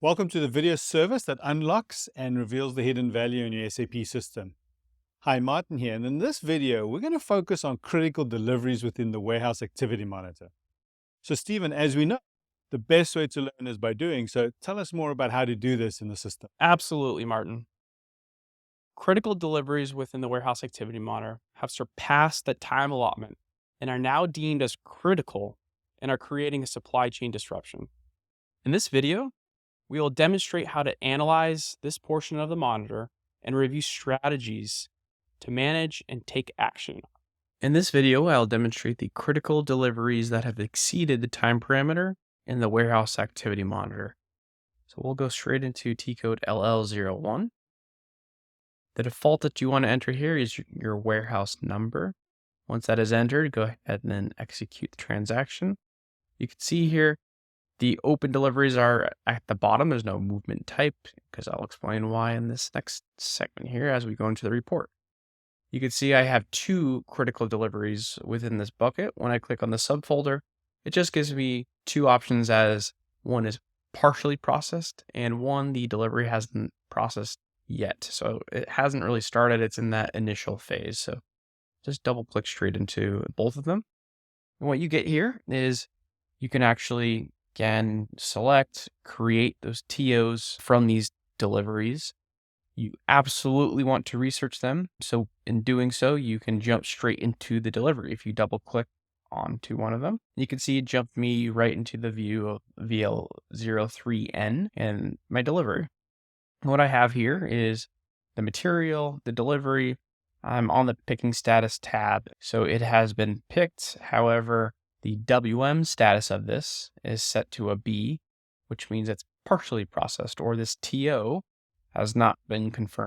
Welcome to the video service that unlocks and reveals the hidden value in your SAP system. Hi, Martin here, and in this video, we're going to focus on critical deliveries within the Warehouse Activity Monitor. So, Stephen, as we know, the best way to learn is by doing, so tell us more about how to do this in the system. Absolutely, Martin. Critical deliveries within the Warehouse Activity Monitor have surpassed the time allotment and are now deemed as critical and are creating a supply chain disruption. In this video, we will demonstrate how to analyze this portion of the monitor and review strategies to manage and take action. In this video, I'll demonstrate the critical deliveries that have exceeded the time parameter in the Warehouse Activity Monitor. So we'll go straight into TCode LL01. The default that you want to enter here is your warehouse number. Once that is entered, go ahead and then execute the transaction. You can see here the open deliveries are at the bottom. There's no movement type because I'll explain why in this next segment here as we go into the report. You can see I have two critical deliveries within this bucket. When I click on the subfolder, it just gives me two options as one is partially processed and one the delivery hasn't processed yet. So it hasn't really started. It's in that initial phase. So just double click straight into both of them. And what you get here is you can actually, again, select, create those TOs from these deliveries. You absolutely want to research them. So in doing so, you can jump straight into the delivery. If you double click onto one of them, you can see it jumped me right into the view of VL03N and my delivery. What I have here is the material, the delivery. I'm on the picking status tab. So it has been picked. However, the WM status of this is set to a B, which means it's partially processed, or this TO has not been confirmed.